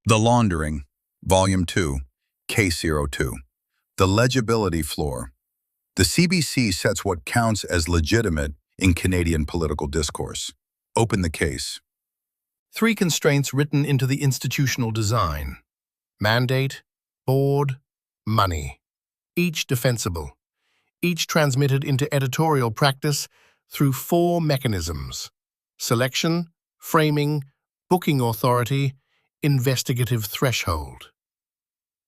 The Laundering, Volume 2, Case 02. The Legibility Floor. The CBC sets what counts as legitimate in Canadian political discourse. Open the case. 3 constraints written into the institutional design: mandate, board, money. Each defensible. Each transmitted into editorial practice through 4 mechanisms: selection, framing, booking authority, investigative threshold.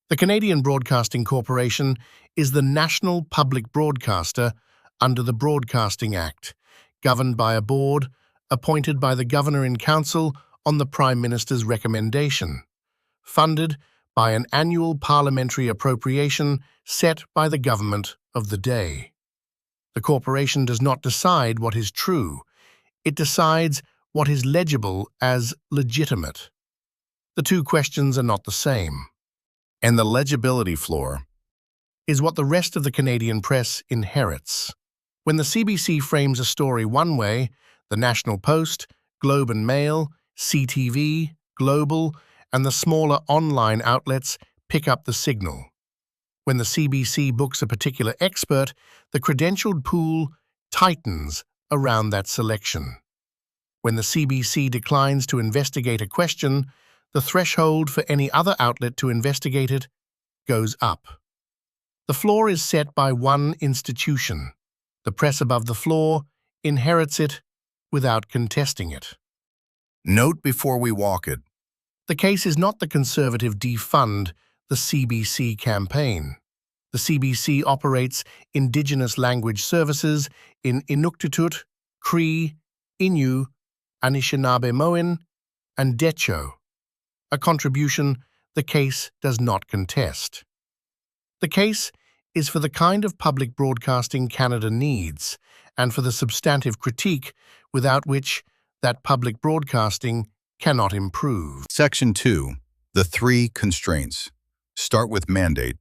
The Canadian Broadcasting Corporation is the national public broadcaster under the Broadcasting Act, governed by a board appointed by the Governor-in-Council on the Prime Minister's recommendation, funded by an annual parliamentary appropriation set by the government of the day. The corporation does not decide what is true, it decides what is legible as legitimate. The 2 questions are not the same. And the legibility floor is what the rest of the Canadian press inherits. When the CBC frames a story one way, the National Post, Globe and Mail, CTV, Global, and the smaller online outlets pick up the signal. When the CBC books a particular expert, the credentialed pool tightens around that selection. When the CBC declines to investigate a question, the threshold for any other outlet to investigate it goes up. The floor is set by one institution. The press above the floor inherits it without contesting it. Note before we walk it. The case is not the Conservative defund the CBC campaign. The CBC operates Indigenous language services in Inuktitut, Cree, Innu, Anishinaabe-Moin, and Decho, a contribution the case does not contest. The case is for the kind of public broadcasting Canada needs and for the substantive critique without which that public broadcasting cannot improve. Section 2. The 3 constraints. Start with mandate.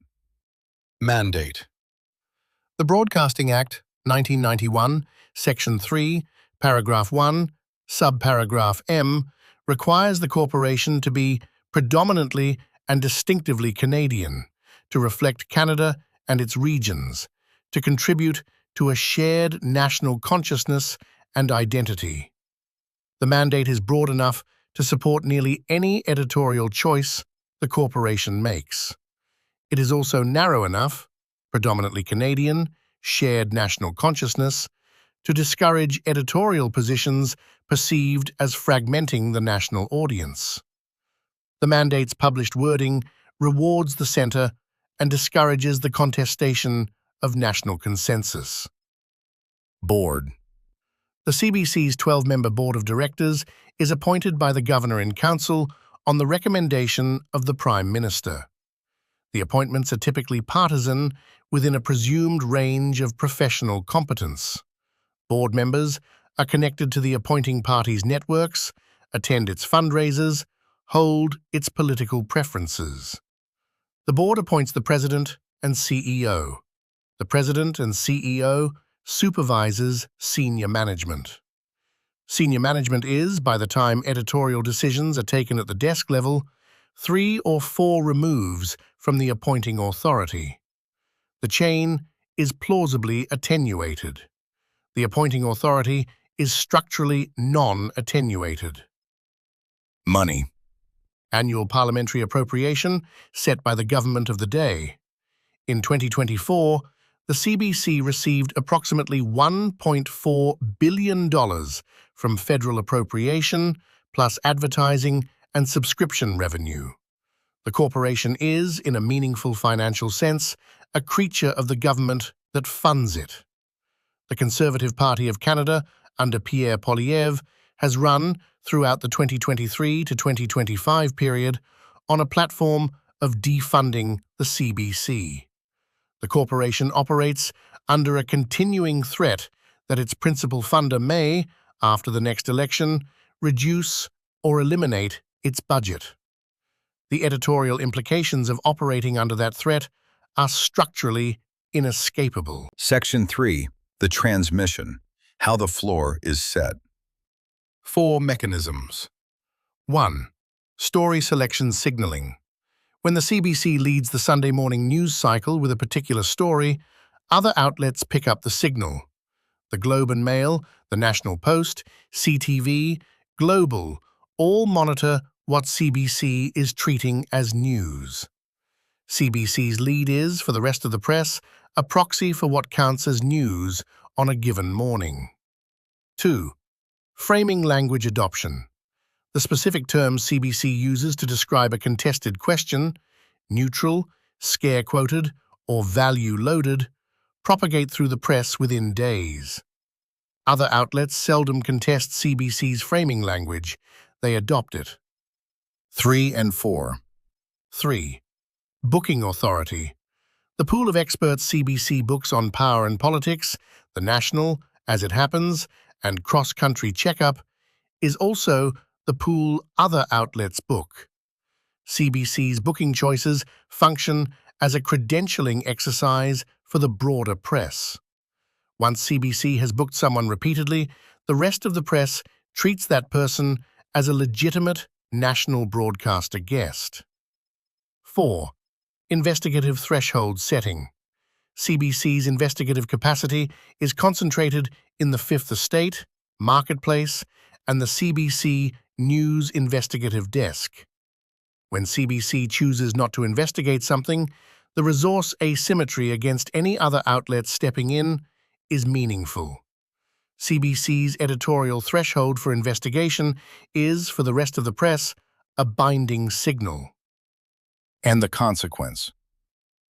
Mandate. The Broadcasting Act, 1991, Section 3, Paragraph 1, Subparagraph M, requires the corporation to be predominantly and distinctively Canadian, to reflect Canada and its regions, to contribute to a shared national consciousness and identity. The mandate is broad enough to support nearly any editorial choice the corporation makes. It is also narrow enough, predominantly Canadian, shared national consciousness, to discourage editorial positions perceived as fragmenting the national audience. The mandate's published wording rewards the centre and discourages the contestation of national consensus. Board. The CBC's 12-member Board of Directors is appointed by the Governor-in-Council on the recommendation of the Prime Minister. The appointments are typically partisan within a presumed range of professional competence. Board members are connected to the appointing party's networks, attend its fundraisers, hold its political preferences. The board appoints the President and CEO. The President and CEO supervises senior management. Senior management is, by the time editorial decisions are taken at the desk level, 3 or 4 removes from the appointing authority. The chain is plausibly attenuated. The appointing authority is structurally non-attenuated. Money. Annual parliamentary appropriation set by the government of the day. In 2024, the CBC received approximately $1.4 billion from federal appropriation, plus advertising and subscription revenue. The corporation is, in a meaningful financial sense, a creature of the government that funds it. The Conservative Party of Canada, under Pierre Poilievre, has run, throughout the 2023 to 2025 period, on a platform of defunding the CBC. The corporation operates under a continuing threat that its principal funder may, after the next election, reduce or eliminate its budget. The editorial implications of operating under that threat are structurally inescapable. Section 3. The transmission. How the floor is set. 4 mechanisms. 1. Story selection signaling. When the CBC leads the Sunday morning news cycle with a particular story, other outlets pick up the signal. The Globe and Mail, the National Post, CTV, Global all monitor what CBC is treating as news. CBC's lead is, for the rest of the press, a proxy for what counts as news on a given morning. 2. Framing language adoption. The specific terms CBC uses to describe a contested question, neutral, scare-quoted, or value-loaded, propagate through the press within days. Other outlets seldom contest CBC's framing language. They adopt it. 3 and 4. 3. Booking authority. The pool of experts CBC books on power and politics, the national, as it happens, and cross-country checkup, is also the pool other outlets book. CBC's booking choices function as a credentialing exercise for the broader press. Once CBC has booked someone repeatedly, the rest of the press treats that person as a legitimate national broadcaster guest. 4. Investigative threshold setting. CBC's investigative capacity is concentrated in the Fifth Estate, Marketplace, and the CBC News Investigative Desk. When CBC chooses not to investigate something, the resource asymmetry against any other outlet stepping in is meaningful. CBC's editorial threshold for investigation is, for the rest of the press, a binding signal. And the consequence.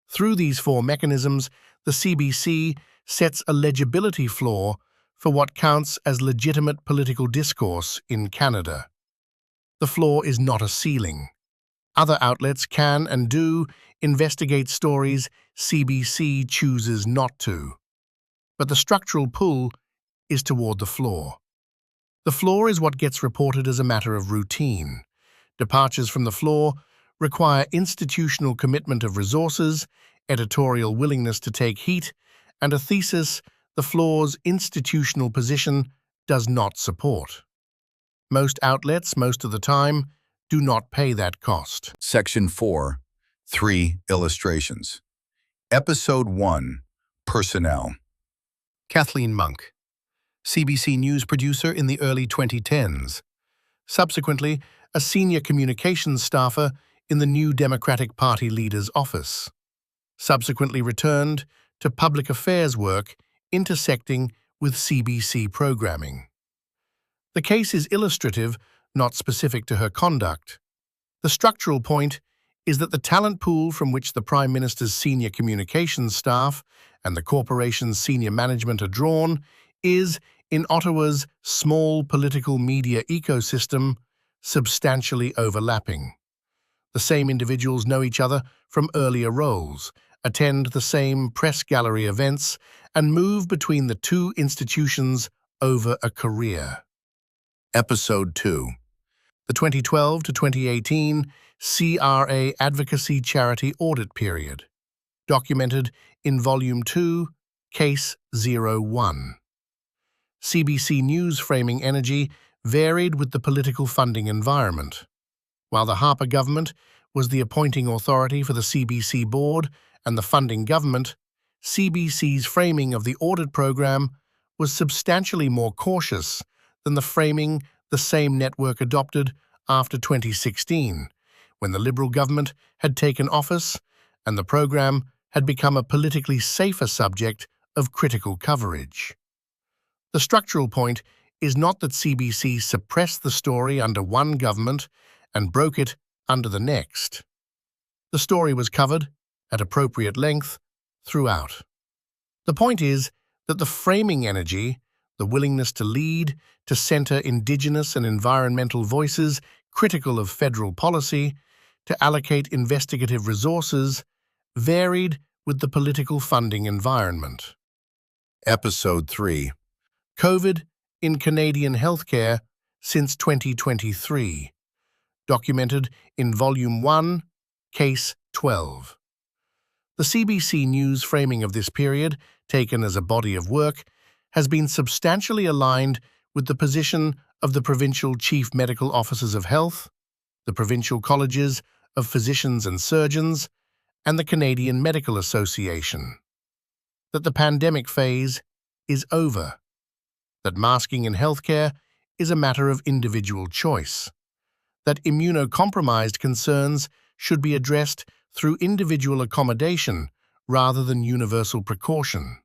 Through these 4 mechanisms, the CBC sets a legibility floor for what counts as legitimate political discourse in Canada. The floor is not a ceiling. Other outlets can and do investigate stories CBC chooses not to. But the structural pull is toward the floor. The floor is what gets reported as a matter of routine. Departures from the floor require institutional commitment of resources, editorial willingness to take heat, and a thesis the floor's institutional position does not support. Most outlets, most of the time, do not pay that cost. Section 4. 3 illustrations. Episode 1. Personnel. Kathleen Monk, CBC News producer in the early 2010s. Subsequently, a senior communications staffer in the New Democratic Party leader's office. Subsequently returned to public affairs work intersecting with CBC programming. The case is illustrative, not specific to her conduct. The structural point is that the talent pool from which the Prime Minister's senior communications staff and the corporation's senior management are drawn is, in Ottawa's small political media ecosystem, substantially overlapping. The same individuals know each other from earlier roles, attend the same press gallery events, and move between the 2 institutions over a career. Episode 2. The 2012 to 2018 CRA Advocacy Charity Audit Period, documented in Volume 2, Case 01. CBC News framing energy varied with the political funding environment. While the Harper government was the appointing authority for the CBC board and the funding government, CBC's framing of the audit program was substantially more cautious than the framing the same network adopted after 2016, when the Liberal government had taken office and the program had become a politically safer subject of critical coverage. The structural point is not that CBC suppressed the story under one government and broke it under the next. The story was covered, at appropriate length, throughout. The point is that the framing energy, the willingness to lead, to center Indigenous and environmental voices critical of federal policy, to allocate investigative resources, varied with the political funding environment. Episode 3. COVID in Canadian healthcare since 2023, documented in Volume 1, Case 12. The CBC News framing of this period, taken as a body of work, has been substantially aligned with the position of the provincial chief medical officers of health, the provincial colleges of physicians and surgeons, and the Canadian Medical Association. That the pandemic phase is over. That masking in healthcare is a matter of individual choice. That immunocompromised concerns should be addressed through individual accommodation rather than universal precaution.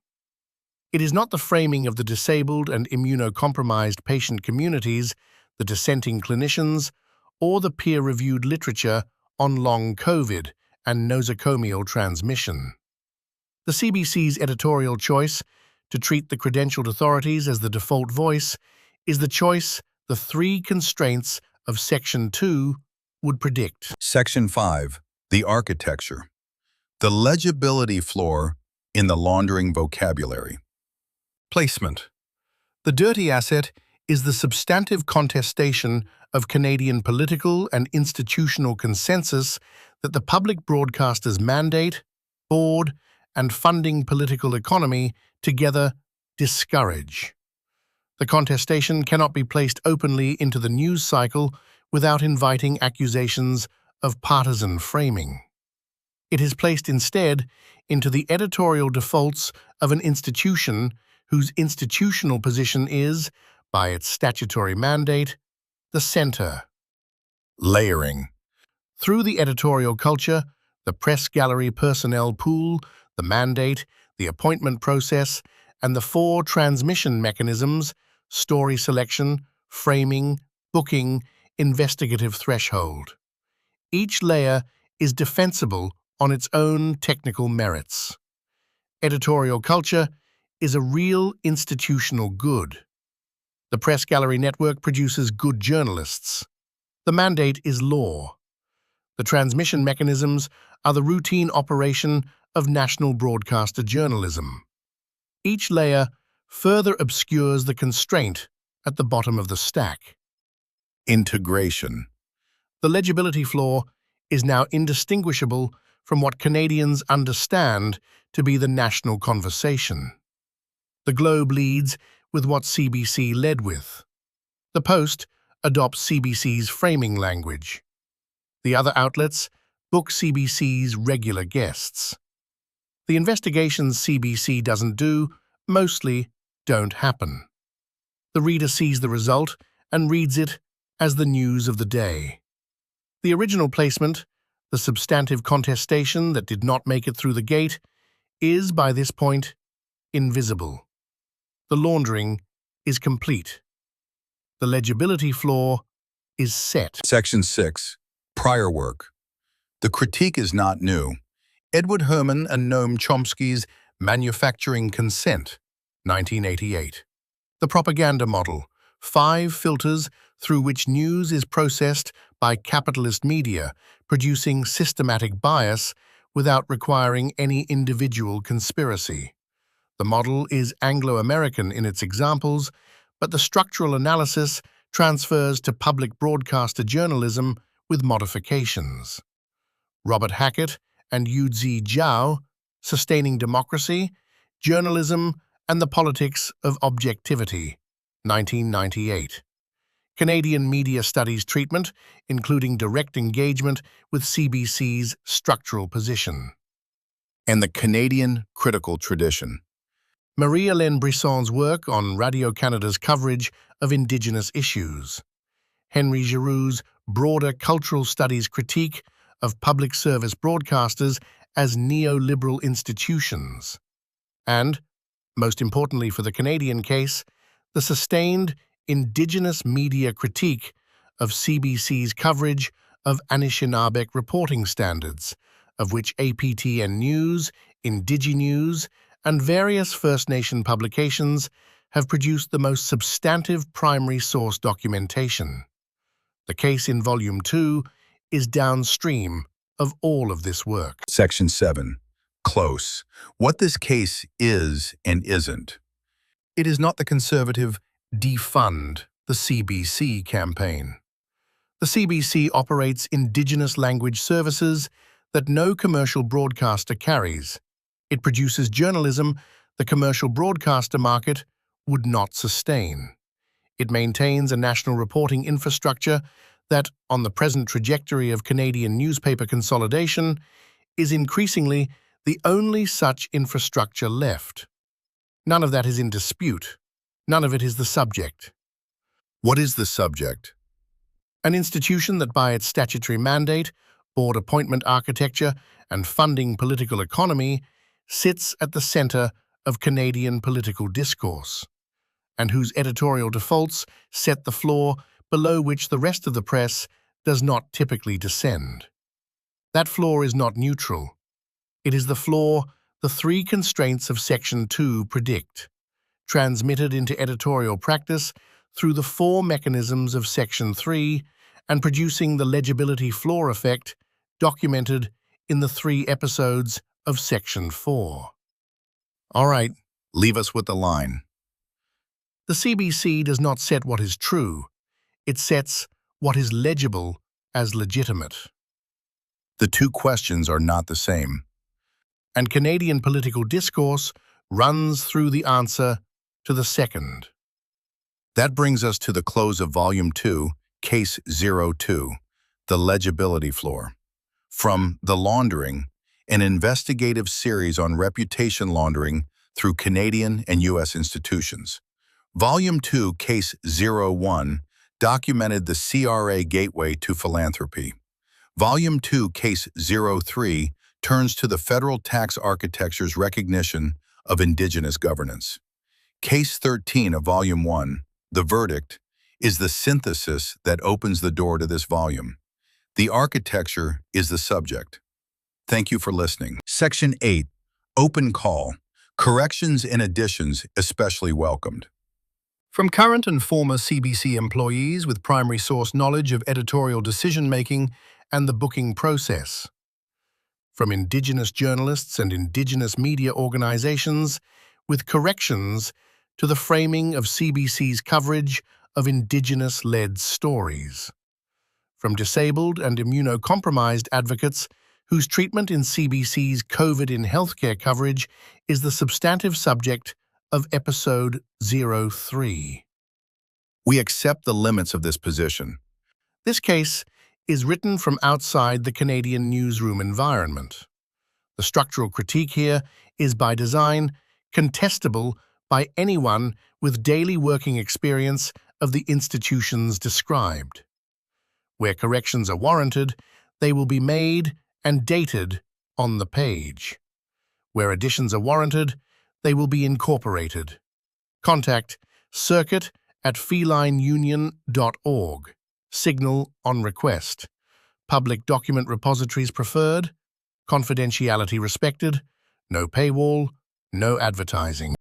It is not the framing of the disabled and immunocompromised patient communities, the dissenting clinicians, or the peer-reviewed literature on long COVID and nosocomial transmission. The CBC's editorial choice to treat the credentialed authorities as the default voice is the choice the three constraints of Section 2 would predict. Section 5. The architecture. The legibility floor in the laundering vocabulary. Placement. The dirty asset is the substantive contestation of Canadian political and institutional consensus that the public broadcaster's mandate, board, and funding political economy together discourage. The contestation cannot be placed openly into the news cycle without inviting accusations of partisan framing. It is placed instead into the editorial defaults of an institution whose institutional position is, by its statutory mandate, the centre. Layering. Through the editorial culture, the press gallery personnel pool, the mandate, the appointment process, and the four transmission mechanisms, story selection, framing, booking, investigative threshold. Each layer is defensible on its own technical merits. Editorial culture is a real institutional good. The press gallery network produces good journalists. The mandate is law. The transmission mechanisms are the routine operation of national broadcaster journalism. Each layer further obscures the constraint at the bottom of the stack. Integration. The legibility flaw is now indistinguishable from what Canadians understand to be the national conversation. The Globe leads with what CBC led with. The Post adopts CBC's framing language. The other outlets book CBC's regular guests. The investigations CBC doesn't do mostly don't happen. The reader sees the result and reads it as the news of the day. The original placement, the substantive contestation that did not make it through the gate, is, by this point, invisible. The laundering is complete. The legibility flaw is set. Section 6. Prior work. The critique is not new. Edward Herman and Noam Chomsky's Manufacturing Consent, 1988. The propaganda model, 5 filters through which news is processed by capitalist media, producing systematic bias without requiring any individual conspiracy. The model is Anglo-American in its examples, but the structural analysis transfers to public broadcaster journalism with modifications. Robert Hackett and Yuzi Zhao, Sustaining Democracy, Journalism and the Politics of Objectivity, 1998. Canadian Media Studies treatment, including direct engagement with CBC's structural position. And the Canadian critical tradition. Marie-Hélène Brisson's work on Radio-Canada's coverage of Indigenous issues. Henry Giroux's broader cultural studies critique of public service broadcasters as neoliberal institutions. And, most importantly for the Canadian case, the sustained Indigenous media critique of CBC's coverage of Anishinaabe reporting standards, of which APTN News, Indiginews, and various First Nation publications have produced the most substantive primary source documentation. The case in Volume 2 is downstream of all of this work. Section 7. Close. What this case is and isn't. It is not the conservative defund the CBC campaign. The CBC operates Indigenous language services that no commercial broadcaster carries. It produces journalism the commercial broadcaster market would not sustain. It maintains a national reporting infrastructure that, on the present trajectory of Canadian newspaper consolidation, is increasingly the only such infrastructure left. None of that is in dispute. None of it is the subject. What is the subject? An institution that by its statutory mandate, board appointment architecture, and funding political economy sits at the centre of Canadian political discourse, and whose editorial defaults set the floor below which the rest of the press does not typically descend. That floor is not neutral. It is the floor the three constraints of Section 2 predict, transmitted into editorial practice through the four mechanisms of Section 3 and producing the legibility floor effect documented in the 3 episodes of Section 4. All right, leave us with the line. The CBC does not set what is true. It sets what is legible as legitimate. The two questions are not the same. And Canadian political discourse runs through the answer to the second. That brings us to the close of Volume 2, Case 02, The Legibility Floor. From The Laundering, an investigative series on reputation laundering through Canadian and U.S. institutions. Volume 2, Case 01, documented the CRA gateway to philanthropy. Volume 2, Case 03, turns to the federal tax architecture's recognition of Indigenous governance. Case 13 of Volume 1, The Verdict, is the synthesis that opens the door to this volume. The architecture is the subject. Thank you for listening. Section 8, Open Call. Corrections and additions especially welcomed. From current and former CBC employees with primary source knowledge of editorial decision-making and the booking process. From Indigenous journalists and Indigenous media organizations with corrections to the framing of CBC's coverage of Indigenous-led stories. From disabled and immunocompromised advocates whose treatment in CBC's COVID in healthcare coverage is the substantive subject of Episode 03. We accept the limits of this position. This case is written from outside the Canadian newsroom environment. The structural critique here is by design contestable by anyone with daily working experience of the institutions described. Where corrections are warranted, they will be made and dated on the page. Where additions are warranted, they will be incorporated. Contact circuit@felineunion.org. Signal on request. Public document repositories preferred. Confidentiality respected. No paywall. No advertising.